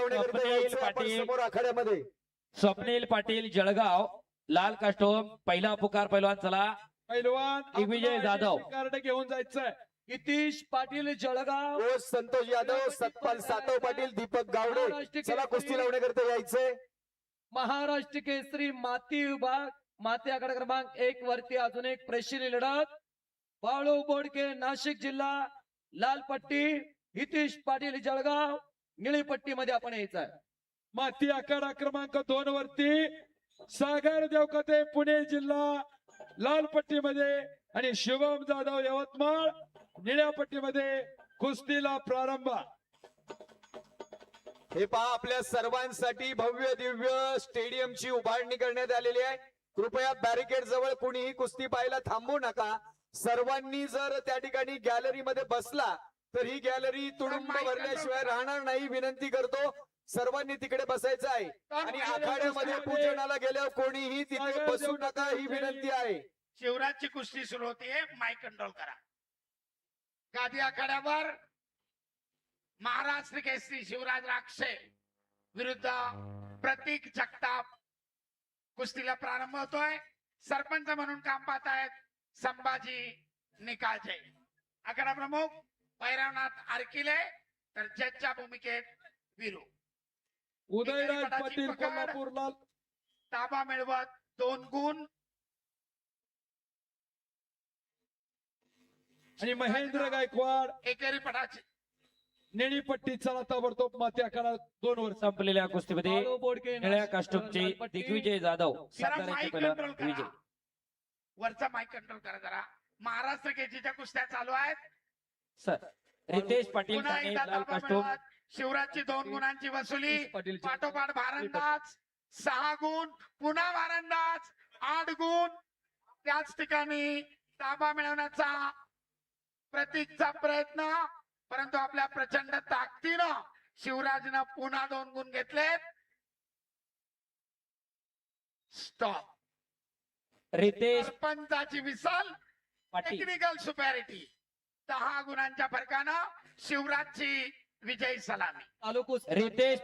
लावण्याकरिता स्वप्नील यायचं आपण पाटील. समोर आखाड्यामध्ये. स्वप्नील पाटील जळगाव लाल कास्टोम पहिला पुकार पैलवान चला. पैलवान दिग्विजय आपलं जाधव. आयडेंटिटी कार्ड घेऊन जायचंय. नितीश पाटील जळगाव, कोच संतोष यादव, सतपाल सातव पाटील, दीपक गावडे चला कुस्ती लावण्याकरिता यायचंय. महाराष्ट्र केसरी माती विभाग माती आकडा क्रमांक 1 वरती अजून एक प्रेक्षणीय लढत. बाळू बोडके नाशिक जिल्हा लाल पट्टी, हितेश पाटील जळगाव निळी पट्टी मध्ये आपण यायचं आहे. माती आखाडा क्रमांक 2 वरती सागर देवकते पुणे जिल्हा लाल पट्टीमध्ये आणि शुभम जाधव यवतमाळ निळ्या पट्टीमध्ये कुस्तीला प्रारंभ. हे पहा आपल्या सर्वांसाठी भव्य दिव्य स्टेडियमची उभारणी करण्यात आलेली आहे. कृपया बॅरिकेड जवळ कुणीही कुस्ती पाहायला थांबू नका. सर्वांनी जर त्या ठिकाणी गॅलरीमध्ये बसला तर ही गॅलरी तुडुंब भरल्याशिवाय राहणार नाही. विनंती करतो सर्वांनी तिकडे बसायचं आहे आणि आखाड्यामध्ये पूजनाला गेल्यावर कोणीही तिथे बसू नका ही विनंती आहे. शिवराजची कुस्ती सुरू होतीये. माईक कंट्रोल करा. गादी आखाड्यावर महाराष्ट्र केसरी शिवराज राक्षे विरुद्ध प्रतीक जगताप कुस्तीला प्रारंभ होतोय. सरपंच म्हणून काम पाहत आहेत संभाजी निकालजे. आखाडा प्रमुख भैरवनाथ आरकिले तर जजच्या भूमिकेत वीरू. उदयराज पाटील कोल्हापूरला ताबा मिळवत 2 गुण आणि महेंद्र गायकवाड एकेरी पटाची निळी पट्टी चला ताबडतोब माती आखाडा 2 वर. संपलेल्या कुस्तीमध्ये बाळू बोडके निळ्या नाशिक कास्टोमचे लाल पट्टी. दिग्विजय जाधव जरा साताऱ्याचे माईक पहिला कंट्रोल विजय. करा. वरचा माईक कंट्रोल करा जरा. महाराष्ट्र केसरीच्या कुस्त्या चालू आहेत. सर रितेश पाटील पुन्हा ठाणे एकदा लाल ताबा कास्टोम. मिळवत शिवराजची 2 गुणांची वसुली. पाटील पाठोपाठ भारंदाज 6 गुण. पुन्हा भारंदाज 8 गुण. त्याच ठिकाणी ताबा मिळवण्याचा प्रतीकचा प्रयत्न, परंतु आपल्या प्रचंड ताकदीनं शिवराजनं पुन्हा 2 गुण घेतलेत. स्टॉप. रितेश सरपंचाची विसल पाटील टेक्निकल सुपॅरिटी 10 गुणांच्या फरकानं शिवराजची विजयी सलामी. चालू कुस्ती रितेश